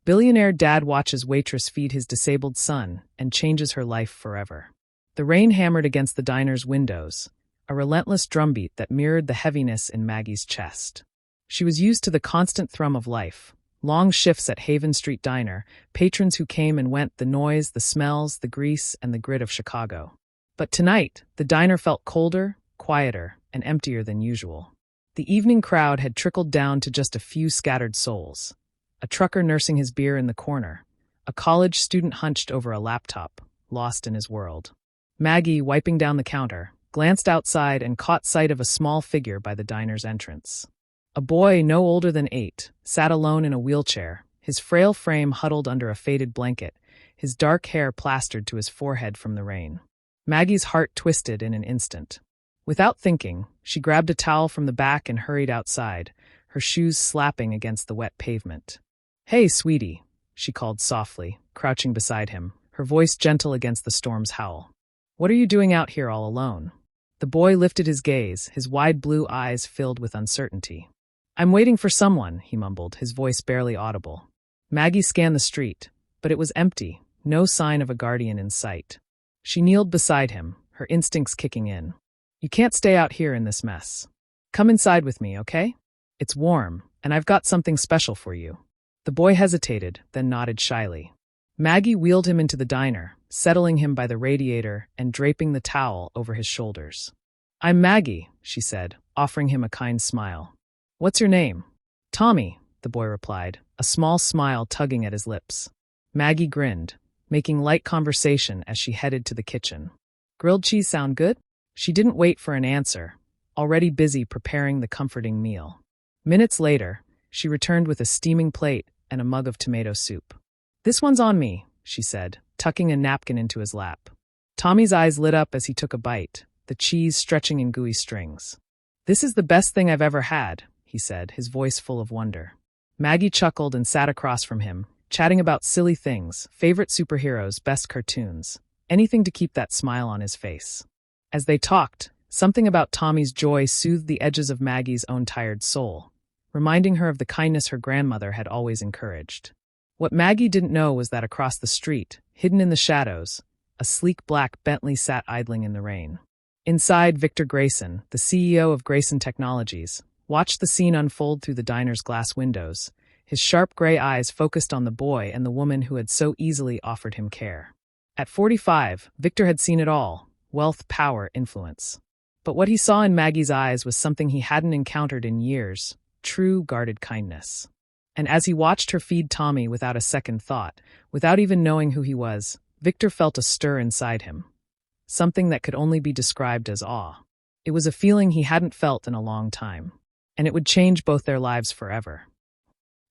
Billionaire dad watches Waitress feed his disabled son and changes her life forever. The rain hammered against the diner's windows, a relentless drumbeat that mirrored the heaviness in Maggie's chest. She was used to the constant thrum of life, long shifts at Haven Street Diner, patrons who came and went, the noise, the smells, the grease, and the grit of Chicago. But tonight, the diner felt colder, quieter, and emptier than usual. The evening crowd had trickled down to just a few scattered souls. A trucker nursing his beer in the corner, a college student hunched over a laptop, lost in his world. Maggie, wiping down the counter, glanced outside and caught sight of a small figure by the diner's entrance. A boy no older than 8 sat alone in a wheelchair, his frail frame huddled under a faded blanket, his dark hair plastered to his forehead from the rain. Maggie's heart twisted in an instant. Without thinking, she grabbed a towel from the back and hurried outside, her shoes slapping against the wet pavement. "Hey, sweetie," she called softly, crouching beside him, her voice gentle against the storm's howl. "What are you doing out here all alone?" The boy lifted his gaze, his wide blue eyes filled with uncertainty. "I'm waiting for someone," he mumbled, his voice barely audible. Maggie scanned the street, but it was empty, no sign of a guardian in sight. She kneeled beside him, her instincts kicking in. "You can't stay out here in this mess. Come inside with me, okay? It's warm, and I've got something special for you." The boy hesitated, then nodded shyly. Maggie wheeled him into the diner, settling him by the radiator and draping the towel over his shoulders. "I'm Maggie," she said, offering him a kind smile. "What's your name?" "Tommy," the boy replied, a small smile tugging at his lips. Maggie grinned, making light conversation as she headed to the kitchen. "Grilled cheese sound good?" She didn't wait for an answer, already busy preparing the comforting meal. Minutes later, she returned with a steaming plate and a mug of tomato soup. "This one's on me," she said, tucking a napkin into his lap. Tommy's eyes lit up as he took a bite, the cheese stretching in gooey strings. "This is the best thing I've ever had," he said, his voice full of wonder. Maggie chuckled and sat across from him, chatting about silly things, favorite superheroes, best cartoons, anything to keep that smile on his face. As they talked, something about Tommy's joy soothed the edges of Maggie's own tired soul, reminding her of the kindness her grandmother had always encouraged. What Maggie didn't know was that across the street, hidden in the shadows, a sleek black Bentley sat idling in the rain. Inside, Victor Grayson, the CEO of Grayson Technologies, watched the scene unfold through the diner's glass windows, his sharp gray eyes focused on the boy and the woman who had so easily offered him care. At 45, Victor had seen it all: wealth, power, influence. But what he saw in Maggie's eyes was something he hadn't encountered in years: true, guarded kindness. And as he watched her feed Tommy without a second thought, without even knowing who he was, Victor felt a stir inside him. Something that could only be described as awe. It was a feeling he hadn't felt in a long time, and it would change both their lives forever.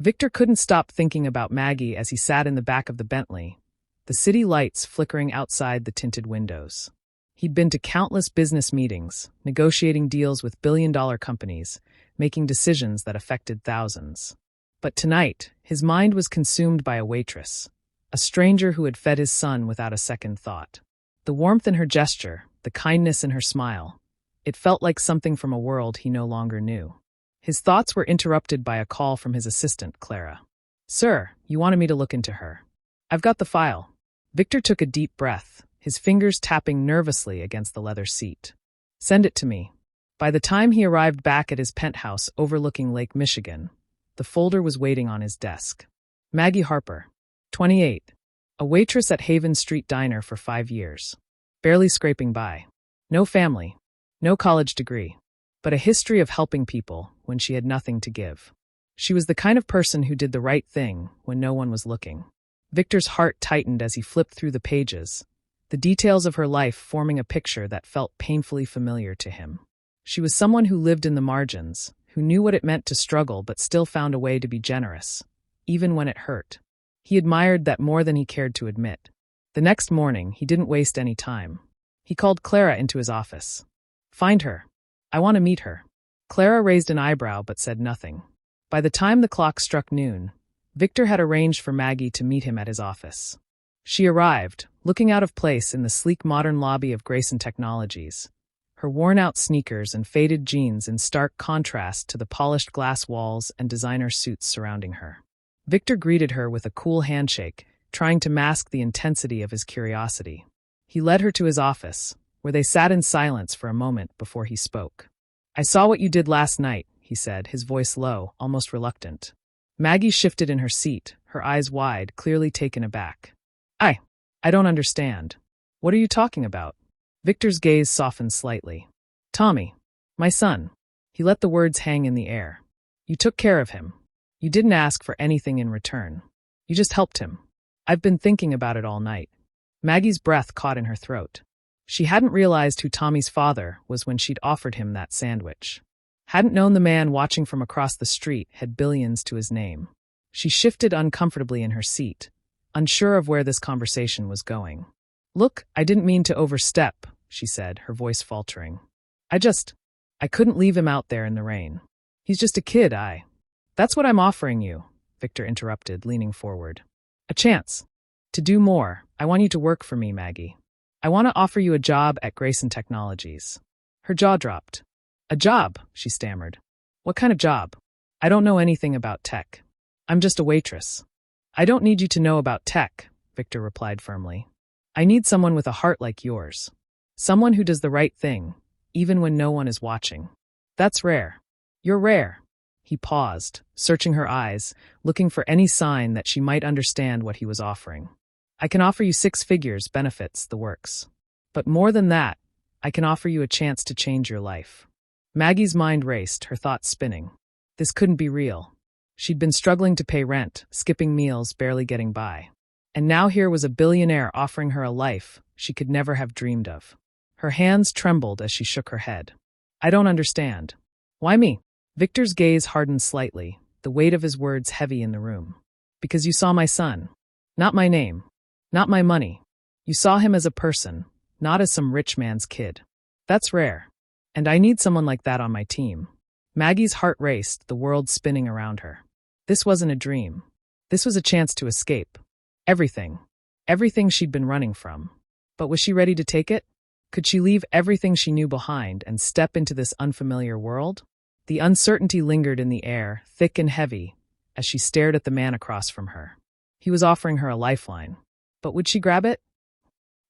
Victor couldn't stop thinking about Maggie as he sat in the back of the Bentley, the city lights flickering outside the tinted windows. He'd been to countless business meetings, negotiating deals with billion-dollar companies, making decisions that affected thousands. But tonight, his mind was consumed by a waitress, a stranger who had fed his son without a second thought. The warmth in her gesture, the kindness in her smile, it felt like something from a world he no longer knew. His thoughts were interrupted by a call from his assistant, Clara. "Sir, you wanted me to look into her." "I've got the file." Victor took a deep breath, his fingers tapping nervously against the leather seat. "Send it to me." By the time he arrived back at his penthouse overlooking Lake Michigan, the folder was waiting on his desk. Maggie Harper, 28, a waitress at Haven Street Diner for 5 years. Barely scraping by. No family, no college degree, but a history of helping people when she had nothing to give. She was the kind of person who did the right thing when no one was looking. Victor's heart tightened as he flipped through the pages, the details of her life forming a picture that felt painfully familiar to him. She was someone who lived in the margins, who knew what it meant to struggle but still found a way to be generous, even when it hurt. He admired that more than he cared to admit. The next morning, he didn't waste any time. He called Clara into his office. "Find her. I want to meet her." Clara raised an eyebrow but said nothing. By the time the clock struck noon, Victor had arranged for Maggie to meet him at his office. She arrived, looking out of place in the sleek modern lobby of Grayson Technologies, her worn-out sneakers and faded jeans in stark contrast to the polished glass walls and designer suits surrounding her. Victor greeted her with a cool handshake, trying to mask the intensity of his curiosity. He led her to his office, where they sat in silence for a moment before he spoke. "I saw what you did last night," he said, his voice low, almost reluctant. Maggie shifted in her seat, her eyes wide, clearly taken aback. I don't understand. What are you talking about?" Victor's gaze softened slightly. "Tommy. My son." He let the words hang in the air. "You took care of him. You didn't ask for anything in return. You just helped him. I've been thinking about it all night." Maggie's breath caught in her throat. She hadn't realized who Tommy's father was when she'd offered him that sandwich. Hadn't known the man watching from across the street had billions to his name. She shifted uncomfortably in her seat, unsure of where this conversation was going. "Look, I didn't mean to overstep," she said, her voice faltering. I couldn't leave him out there in the rain. He's just a kid, That's what I'm offering you," Victor interrupted, leaning forward. "A chance. To do more. I want you to work for me, Maggie. I want to offer you a job at Grayson Technologies." Her jaw dropped. "A job?" she stammered. "What kind of job? I don't know anything about tech. I'm just a waitress." "I don't need you to know about tech," Victor replied firmly. "I need someone with a heart like yours. Someone who does the right thing, even when no one is watching. That's rare. You're rare." He paused, searching her eyes, looking for any sign that she might understand what he was offering. "I can offer you 6 figures, benefits, the works. But more than that, I can offer you a chance to change your life." Maggie's mind raced, her thoughts spinning. This couldn't be real. She'd been struggling to pay rent, skipping meals, barely getting by. And now here was a billionaire offering her a life she could never have dreamed of. Her hands trembled as she shook her head. "I don't understand." "Why me?" Victor's gaze hardened slightly, the weight of his words heavy in the room. "Because you saw my son. Not my name. Not my money. You saw him as a person, not as some rich man's kid. That's rare. And I need someone like that on my team." Maggie's heart raced, the world spinning around her. This wasn't a dream. This was a chance to escape. Everything. Everything she'd been running from. But was she ready to take it? Could she leave everything she knew behind and step into this unfamiliar world? The uncertainty lingered in the air, thick and heavy, as she stared at the man across from her. He was offering her a lifeline. But would she grab it?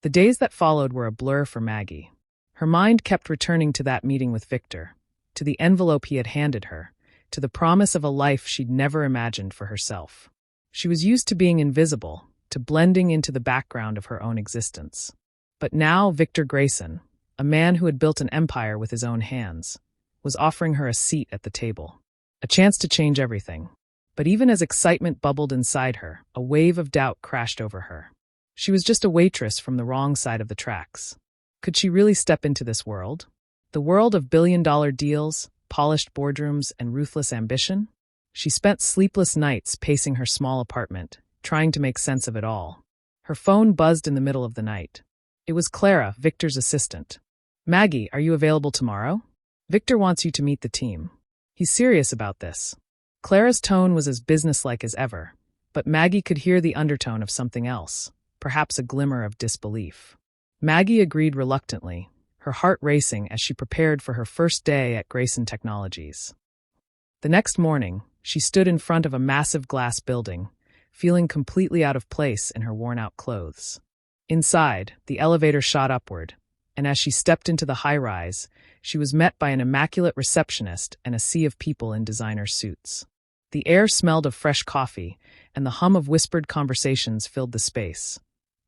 The days that followed were a blur for Maggie. Her mind kept returning to that meeting with Victor, to the envelope he had handed her, to the promise of a life she'd never imagined for herself. She was used to being invisible, to blending into the background of her own existence. But now Victor Grayson, a man who had built an empire with his own hands, was offering her a seat at the table. A chance to change everything. But even as excitement bubbled inside her, a wave of doubt crashed over her. She was just a waitress from the wrong side of the tracks. Could she really step into this world? The world of billion-dollar deals, polished boardrooms, and ruthless ambition? She spent sleepless nights pacing her small apartment, trying to make sense of it all. Her phone buzzed in the middle of the night. It was Clara, Victor's assistant. "Maggie, are you available tomorrow? Victor wants you to meet the team. He's serious about this." Clara's tone was as businesslike as ever, but Maggie could hear the undertone of something else, perhaps a glimmer of disbelief. Maggie agreed reluctantly, her heart racing as she prepared for her first day at Grayson Technologies. The next morning, she stood in front of a massive glass building, feeling completely out of place in her worn-out clothes. Inside, the elevator shot upward, and as she stepped into the high-rise, she was met by an immaculate receptionist and a sea of people in designer suits. The air smelled of fresh coffee, and the hum of whispered conversations filled the space,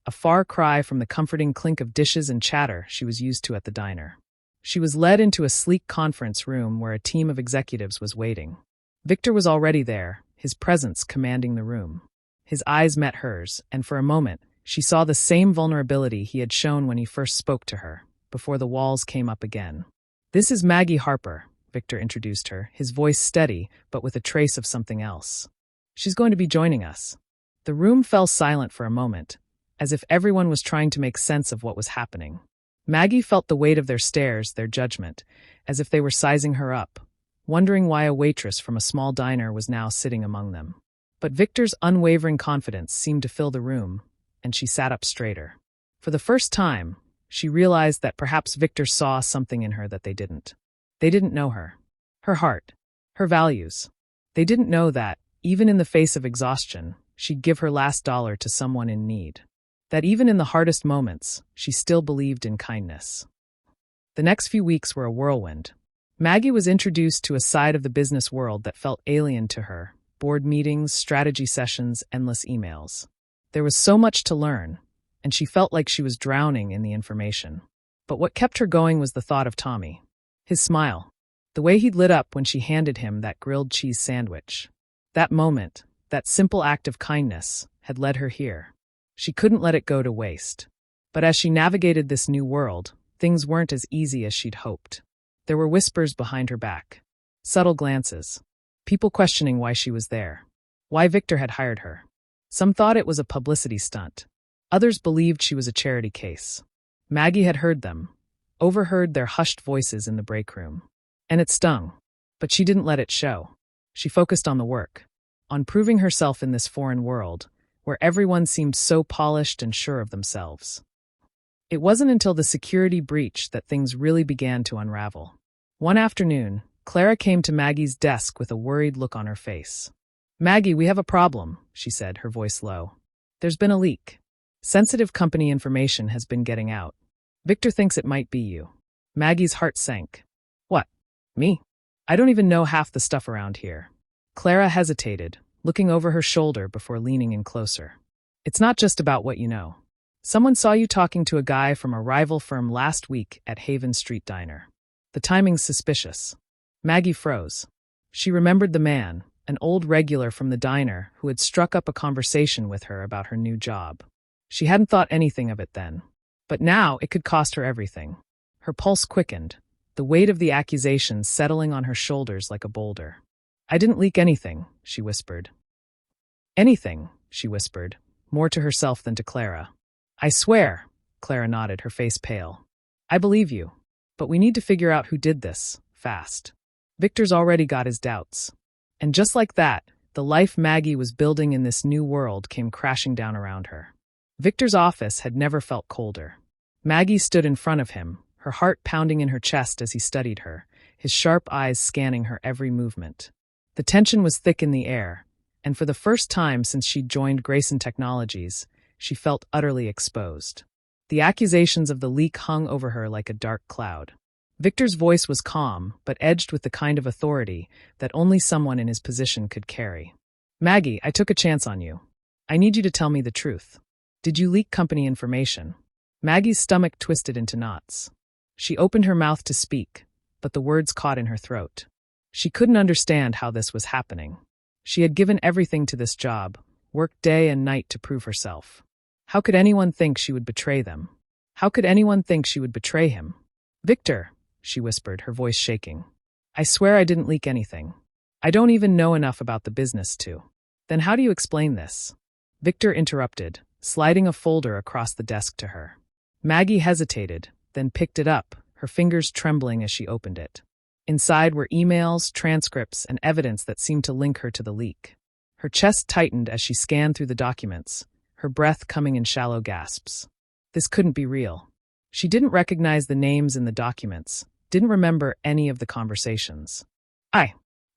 a far cry from the comforting clink of dishes and chatter she was used to at the diner. She was led into a sleek conference room where a team of executives was waiting. Victor was already there, his presence commanding the room. His eyes met hers, and for a moment, she saw the same vulnerability he had shown when he first spoke to her, before the walls came up again. "This is Maggie Harper," Victor introduced her, his voice steady, but with a trace of something else. "She's going to be joining us." The room fell silent for a moment, as if everyone was trying to make sense of what was happening. Maggie felt the weight of their stares, their judgment, as if they were sizing her up, wondering why a waitress from a small diner was now sitting among them. But Victor's unwavering confidence seemed to fill the room, and she sat up straighter. For the first time, she realized that perhaps Victor saw something in her that they didn't. They didn't know her. Her heart. Her values. They didn't know that, Even in the face of exhaustion, she'd give her last dollar to someone in need. That even in the hardest moments, she still believed in kindness. The next few weeks were a whirlwind. Maggie was introduced to a side of the business world that felt alien to her: board meetings, strategy sessions, endless emails. There was so much to learn, and she felt like she was drowning in the information. But what kept her going was the thought of Tommy. His smile. The way he'd lit up when she handed him that grilled cheese sandwich. That moment, that simple act of kindness, had led her here. She couldn't let it go to waste. But as she navigated this new world, things weren't as easy as she'd hoped. There were whispers behind her back. Subtle glances. People questioning why she was there. Why Victor had hired her. Some thought it was a publicity stunt. Others believed she was a charity case. Maggie had heard them, overheard their hushed voices in the break room. And it stung. But she didn't let it show. She focused on the work, on proving herself in this foreign world, where everyone seemed so polished and sure of themselves. It wasn't until the security breach that things really began to unravel. One afternoon, Clara came to Maggie's desk with a worried look on her face. "Maggie, we have a problem," she said, her voice low. "There's been a leak. Sensitive company information has been getting out. Victor thinks it might be you." Maggie's heart sank. "What? Me? I don't even know half the stuff around here." Clara hesitated, looking over her shoulder before leaning in closer. "It's not just about what you know. Someone saw you talking to a guy from a rival firm last week at Haven Street Diner. The timing's suspicious." Maggie froze. She remembered the man, an old regular from the diner who had struck up a conversation with her about her new job. She hadn't thought anything of it then. But now it could cost her everything. Her pulse quickened, the weight of the accusation settling on her shoulders like a boulder. "I didn't leak anything," she whispered. "Anything," she whispered, more to herself than to Clara. "I swear," Clara nodded, her face pale. "I believe you. But we need to figure out who did this, fast. Victor's already got his doubts." And just like that, the life Maggie was building in this new world came crashing down around her. Victor's office had never felt colder. Maggie stood in front of him, her heart pounding in her chest as he studied her, his sharp eyes scanning her every movement. The tension was thick in the air, and for the first time since she'd joined Grayson Technologies, she felt utterly exposed. The accusations of the leak hung over her like a dark cloud. Victor's voice was calm, but edged with the kind of authority that only someone in his position could carry. "Maggie, I took a chance on you. I need you to tell me the truth. Did you leak company information?" Maggie's stomach twisted into knots. She opened her mouth to speak, but the words caught in her throat. She couldn't understand how this was happening. She had given everything to this job, worked day and night to prove herself. How could anyone think she would betray them? How could anyone think she would betray him? "Victor," she whispered, her voice shaking. "I swear I didn't leak anything. I don't even know enough about the business to." "Then how do you explain this?" Victor interrupted, sliding a folder across the desk to her. Maggie hesitated, then picked it up, her fingers trembling as she opened it. Inside were emails, transcripts, and evidence that seemed to link her to the leak. Her chest tightened as she scanned through the documents, her breath coming in shallow gasps. This couldn't be real. She didn't recognize the names in the documents, didn't remember any of the conversations. I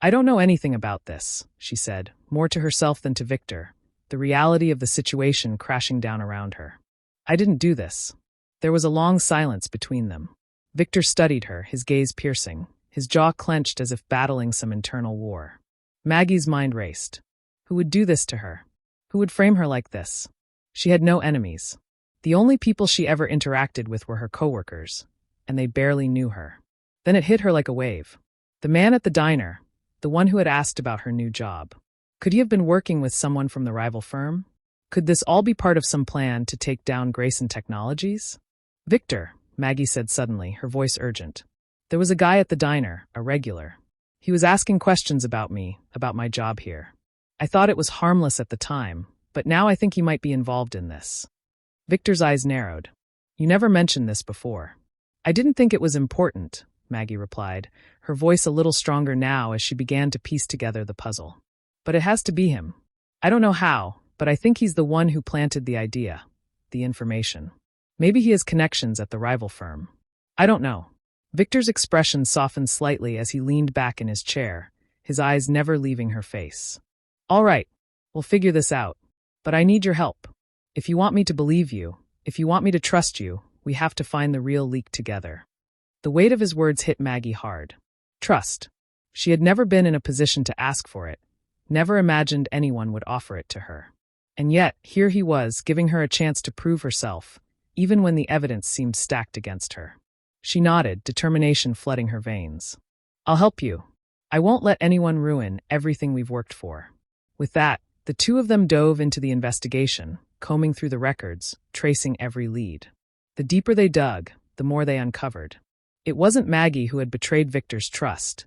don't know anything about this," she said, more to herself than to Victor, the reality of the situation crashing down around her. "I didn't do this." There was a long silence between them. Victor studied her, his gaze piercing, his jaw clenched as if battling some internal war. Maggie's mind raced. Who would do this to her? Who would frame her like this? She had no enemies. The only people she ever interacted with were her coworkers, and they barely knew her. Then it hit her like a wave. The man at the diner, the one who had asked about her new job. Could he have been working with someone from the rival firm? Could this all be part of some plan to take down Grayson Technologies? "Victor," Maggie said suddenly, her voice urgent. "There was a guy at the diner, a regular. He was asking questions about me, about my job here. I thought it was harmless at the time, but now I think he might be involved in this." Victor's eyes narrowed. "You never mentioned this before." "I didn't think it was important," Maggie replied, her voice a little stronger now as she began to piece together the puzzle. "But it has to be him. I don't know how, but I think he's the one who planted the idea, the information. Maybe he has connections at the rival firm. I don't know." Victor's expression softened slightly as he leaned back in his chair, his eyes never leaving her face. All right, we'll figure this out. But I need your help. If you want me to believe you, if you want me to trust you, we have to find the real leak together. The weight of his words hit Maggie hard. Trust. She had never been in a position to ask for it, never imagined anyone would offer it to her. And yet, here he was, giving her a chance to prove herself, even when the evidence seemed stacked against her. She nodded, determination flooding her veins. I'll help you. I won't let anyone ruin everything we've worked for. With that, the two of them dove into the investigation, combing through the records, tracing every lead. The deeper they dug, the more they uncovered. It wasn't Maggie who had betrayed Victor's trust.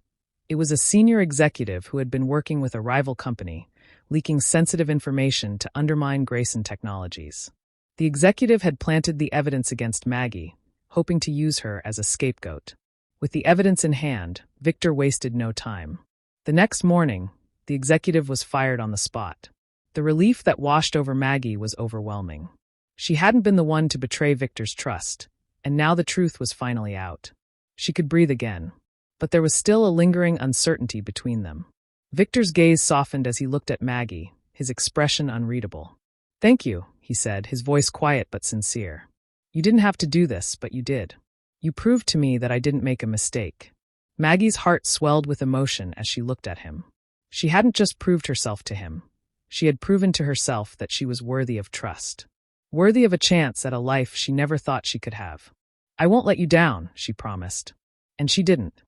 It was a senior executive who had been working with a rival company, leaking sensitive information to undermine Grayson Technologies. The executive had planted the evidence against Maggie, hoping to use her as a scapegoat. With the evidence in hand, Victor wasted no time. The next morning, the executive was fired on the spot. The relief that washed over Maggie was overwhelming. She hadn't been the one to betray Victor's trust, and now the truth was finally out. She could breathe again, but there was still a lingering uncertainty between them. Victor's gaze softened as he looked at Maggie, his expression unreadable. Thank you, he said, his voice quiet but sincere. You didn't have to do this, but you did. You proved to me that I didn't make a mistake. Maggie's heart swelled with emotion as she looked at him. She hadn't just proved herself to him. She had proven to herself that she was worthy of trust. Worthy of a chance at a life she never thought she could have. I won't let you down, she promised. And she didn't.